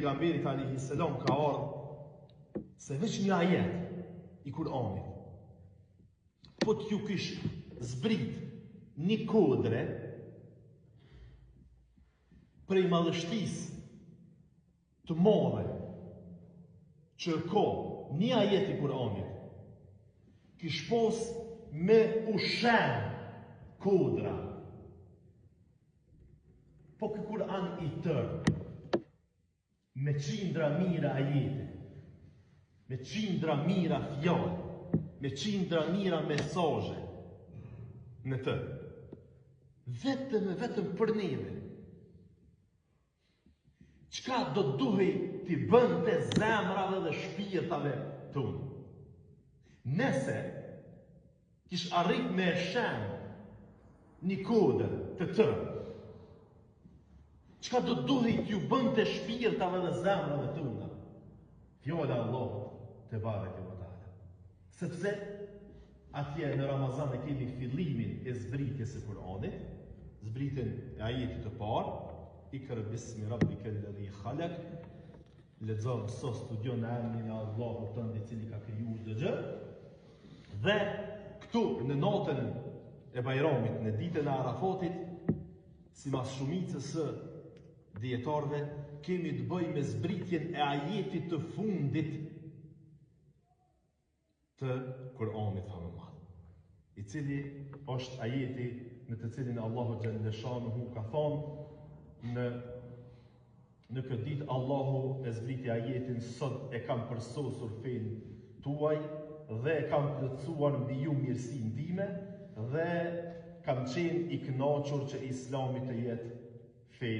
Pejgamberit alayhi salam ka ardhur se veç një ajet i Kur'anit po t'ju kish zbrit një kodre prej madhështisë të madhe që ka një ajet i Kur'anit, kish pos me ushen kodra. Po ky Kur'an i tërë, me qindra mira ajete, me qindra mira fjallë, me qindra mira mesazhe në të. Vetëm për neve. Çka do duhej t'i bënte zemrave dhe shpirtave tonë? Nëse kish arrit me shen një kodër të tërë, çka do duhej t'ju bënte shpirtave dhe zemrave tona? Fjala e Allahut te bareke ve teala. Sepse atje në Ramazan e kemi fillimin e zbritjes së Kur'anit, zbritjen e ajetit të parë, Ikra bismi rabbikal ladhi khalaq, lexo mëso studion në emrin e Allahut tënd i cili ka krijuar çdo gjë. Dhe këtu në natën e Bajramit, në ditën e Arafatit, sipas shumicës së dietarëve, kemi të bëjmë me zbritjen e ajetit të fundit të Kur'anit famëmadh, i cili është ajeti në të cilin Allahu xhalla shanuhu ka thonë në këtë ditë Allahu e zbriti ajetin, sot e kam përsosur fenë tuaj dhe e kam plotësuar mbi ju mirësinë time dhe kam qenë i kënaqur që Islami të jetë fe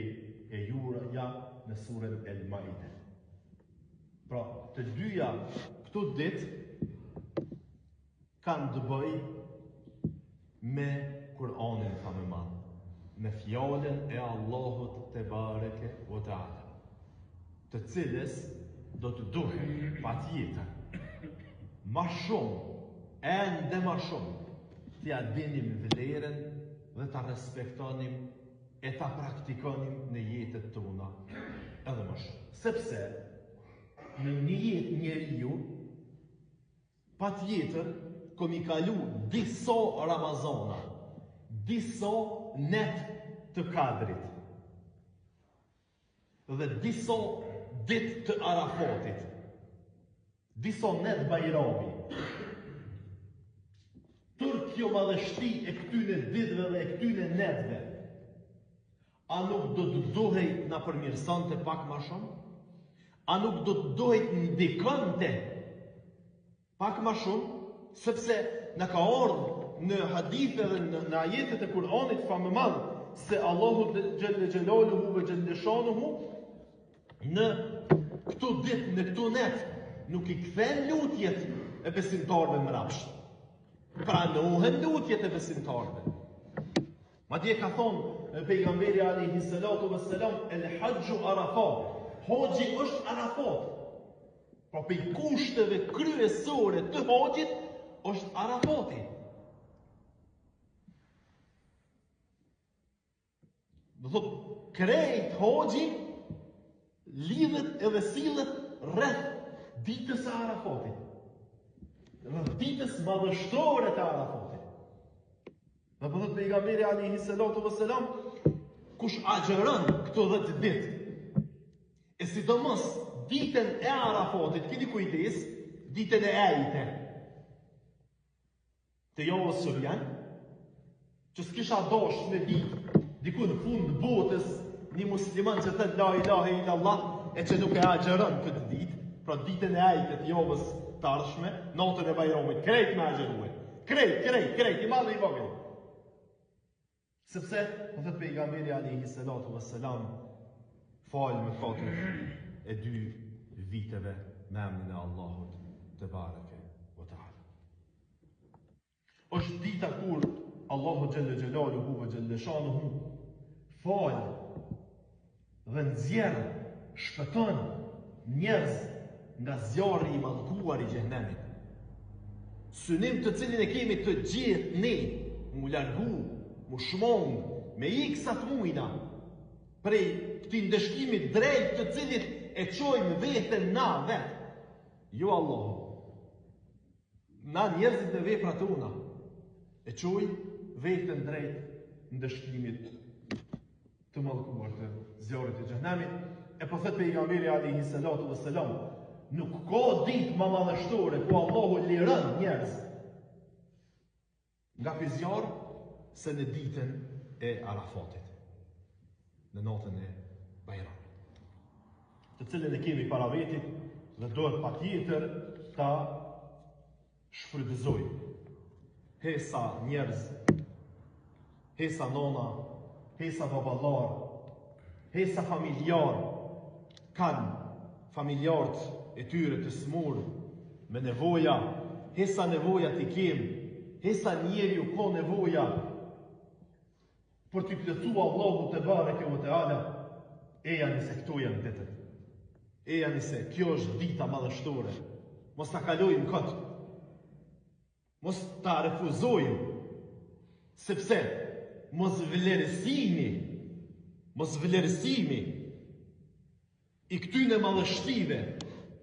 e juaja në surën El Maide. Pra, të dyja këto ditë kanë të bëjë me Kur'anin famëmadh, me fjalën e Allahut te bareke ve teala, të cilës do të duhet patjetër ma shumë, ende ma shumë, t'ja dinim vlerën dhe ta respektonim e ta praktikonim në jetët tona edhe më shumë. Sepse në një jetë njeriu patjetër komi kalu disa Ramazana, disa net të Kadrit dhe disa ditë të Arafatit, disa net Bajrami. Tërë kjo madhështi e këtyne ditëve dhe e këtyne netve, a nuk do të duhej na përmirësonte pak ma shumë? A nuk do të duhej të ndikante pak ma shumë? Sepse në ka ardhur në hadithe dhe në ajetet e Kur'anit famëmadh se Allahu xhelle xhelaluhu ve xhelle shanuhu në këto ditë, në këto net, nuk i kthen lutjet e besimtarëve mrapsht. Pranohen lutjet e besimtarëve. Madje ka thonë pejgamberi alayhi salatu wassalam, el hajju Arafat. Haxhi është Arafat. Pra për kushteve kryesore të haxhit është Arafati. Do thotë, krejt haxhi lidhet edhe sillet rreth ditës së Arafatit, rreth ditës madhështore të Arafatit. Dhe po thotë pejgamberi alayhi salatu wassalam, kush agjeron këto 10 ditë, e sidomos ditën e Arafatit, keni kujdes, ditën e Ejte, të javës së vjen, që s'kisha dash me ditë diku në fund botës një musliman që thët la ilahe illallah e që nuk e agjeron këtë ditë, pra ditën e Ejte të javës të ardhshme, natën e Bajramit, krejt me agjeruar. Krejt, i madhe i vogël. Sepse, po thot pejgamberi alayhi salatu wassalam, falë me katër e 2 viteve me emrin e Allahut te bareke ve teala. Është dita kur Allahu xhelle xhelaluhu ve xhelle shanuhu falë dhe nxjerr, shpëton njerëz nga zjarri i mallkuar i xhenemit. Synim të cilin e kemi të gjithë ne, mu largu, mu shmong, me iksa të mujna, prej këtij ndeshkimit drejt të cilit e qojmë veten na vetë. Jo Allahu. Na njerëzit në vepra tona e qojmë veten drejt ndëshkimit të mallkuar të zjarrit të xhenemit. E po thot pejgamberi alayhi salatu wassalam, nuk ka ditë më madhështore ku Allahu liron njerëz nga ky zjarr se në ditën e Arafatit, në natën e Bajramit, të cilën e kemi para vetit dhe duhet patjetër ta shfrytëzojmë. Hesa njerëz, hesa nona, hesa baballar, hesa familjar, kanë familjarët e tyre të smur me nevoja, hesa nevoja të kemë, hesa njeriu ka nevoja për t'i plëcu Allahu te bareke ve teala. Eja nëse këto janë ditët. Eja nëse kjo është dita madhështore. Mos ta kalojmë këtë. Mos ta refuzojmë. Sepse mos vlerësimi i këtyne madhështive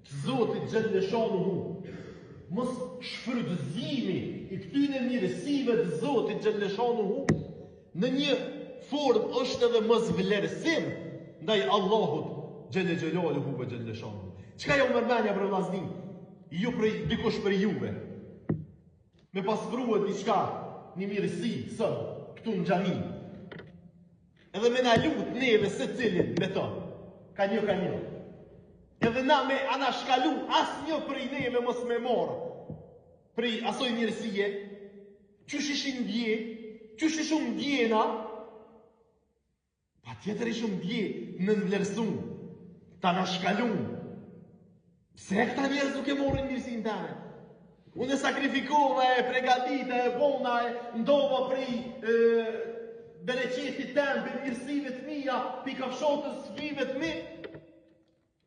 të Zotit Gjellëshanuhu, mos shfrytëzimi i këtyne mirësive të Zotit Gjellëshanuhu në një formë është edhe mos vlerësim ndaj Allahut Gjellëxhelaluhu ve Gjellëshanuhu. Çka jo mërmenja për vllaznin? Ju dikush për juve me pasvruhet diçka, një mirësi sot këtu në xhami. Edhe me na lut neve secilin me to. Ka një. Edhe na me ana shkalu asnjë prej neve mos me morë prej asoj mirësie. Qysh ishin dje, qysh ishum djena, pa tjetër ishum dje në nënvlerësum, ta na shkalum. Pse këta njerëz nuk e morin mirësin tane? Unë e sakrifikova, e pregadita, e bona, e ndova prej bereqetit tem, për mirësive të mija, për kafshotës vive të mi,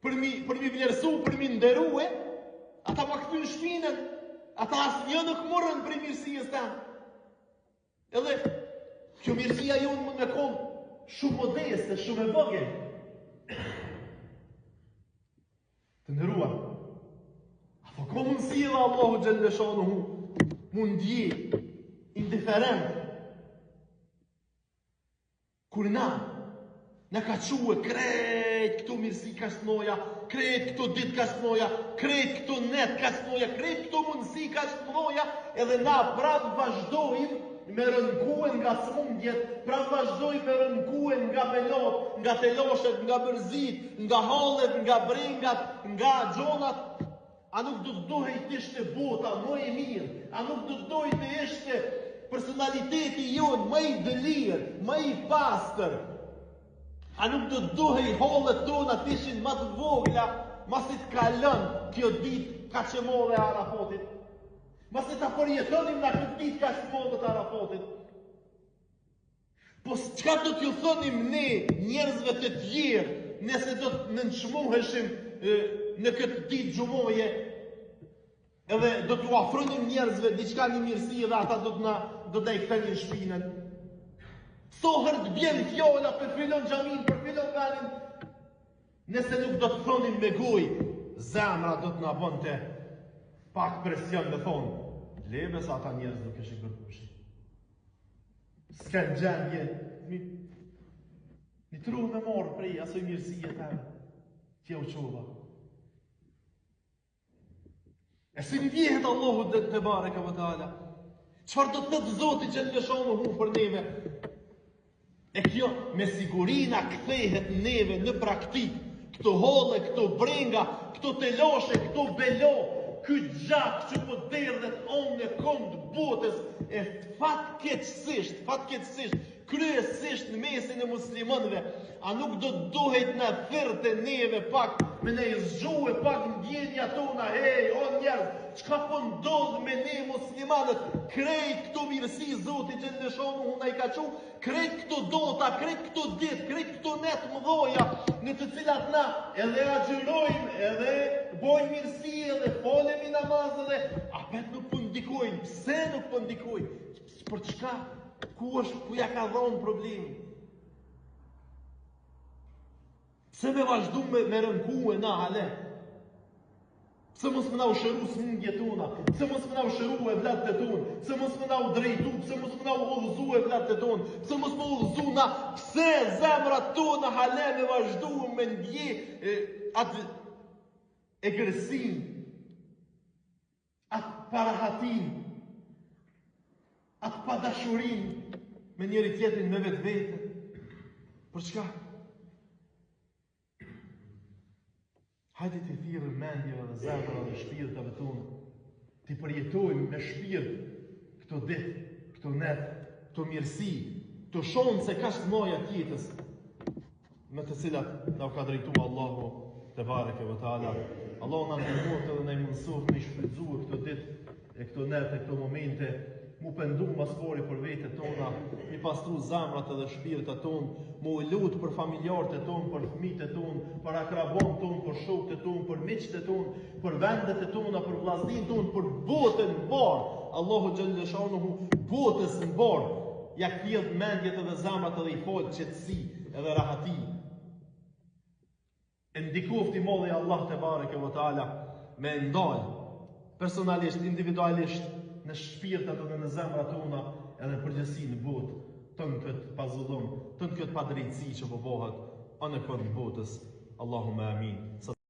për mi vlerësu, për mi nderue, ata ma këty në shpinën, ata asë një nuk morën për mirësijës tem. Edhe, kjo mirësia jonë më me konë shumë modeste, shumë e vogël. Të ndëruar, apo ko mundësi edhe Allahu Gjellëshanuhu mundje, indiferent, kur na ka quë krejt këto mirësi ka shnoja, krejt këto dit ka shnoja, krejt këto net ka shnoja, krejt këto mundësi ka shnoja, edhe na prapë vazhdojmë me rënkuen nga smundjet, prapë vazhdojmë me rënkuen nga pelot, nga teloshet, nga bërzit, nga hallet, nga brengat, nga gjonat. A nuk do të dohej të ishte bota më e mirë, a nuk do të dohej të ishte personaliteti jonë më i dëlirë, më i pastër, a nuk do të dohej hallet tona të ishin më të vogla, masi të kalon kjo ditë ka që modhe e Arafatit. Masi ta përjetonim nga këtë ditë ka që modhe të Arafatit. Po çka do t'ju thonim ne njerëzve të tjerë, nëse do të nënçmuheshim në këtë ditë gjumoje, edhe do t'u afronim njerëzve diçka një mirësi dhe ata do t'na i kthenin shpinën. Soher të bjen fjolla për filon xhamin, për filon venin, nëse nuk do të thonim me gojë, zemra do t'na bënte pak presion me thonë, lebe sa ata njerëz nuk e shikon kush. S'kan gjendje, mi tru me morë prej asoj mirësie teme, që u qova. E si ndjehet Allahu te bareke ve teala? Çfarë do të thotë Zoti Gjellëshanuhu për neve? E kjo me sigurina kthehet neve në praktik. Këto holle, këto brenga, këto teloshe, këto belo, ky gjak që po derdhet onë në kënd botës, e fatkeqësisht, kryesisht në mesin e muslimanëve, a nuk do të dohet në thirrte neve pak, me ne zgjuhe pak ndjenja tona, hej, o njerëz, çka po ndodh me ne muslimanët, krejt këto mirësi Zoti Gjellëshanuhu na i ka qu, krejt këto dota, krejt këto ditë, krejt këto net mëdhoja, në të cilat na edhe agjërojmë, edhe bojmë mirësi, edhe folemi namaz, edhe apet nuk po ndikojnë. Pse nuk po ndikojnë? Për çka? Ku ja ka dhonë problemi? Se me vazhdu me rënku e na hale. Se mos më na u shëru smundje tona, se mos më na u shëru e vlatë të tonë, se mos më na u drejtu, se mos më na u udhëzu e vlatë të tonë, se mos më udhëzu na, pse zemrat tona hale me vazhdu me ndje atë egërsin, atë parahatin, atë padashurin me njëri tjetrin me vetë vete. Për çka? Hajde të thirrëm mendjeve dhe zemrave dhe shpirtave tonë, të përjetojmë me shpirt këto ditë, këto net, këto mirësi, të shohim se ka shmoja tjetës, me të cilat na u ka drejtuar Allahu te bareke ve taala. Allahu na ndihmon dhe na mëson me shfrytzuar këto ditë e këto net e këto momente, mu pendu mas pori për vetët tona, mi pastru zamrat edhe shpirtat tonë, mu lut për familjarët e tonë, për fëmijët e tonë, për akrabon tonë, për shokët e tonë, për miqtë e tonë, për vendet e tona, për vllaznin tonë, për botën mbar. Allahu xhallal shanuhu botës mbar, ja kthjell mendjet edhe zamrat edhe i fal qetësi edhe rahati. E ndikofti molli Allah te bareke ve taala me ndal personalisht, individualisht në shpirtat dhe në zemrat tona edhe përgjithësi në botë, tënë këtë pazullum, tënë këtë padrejtësi që po bëhet anë kënd botës. Allahumma amin.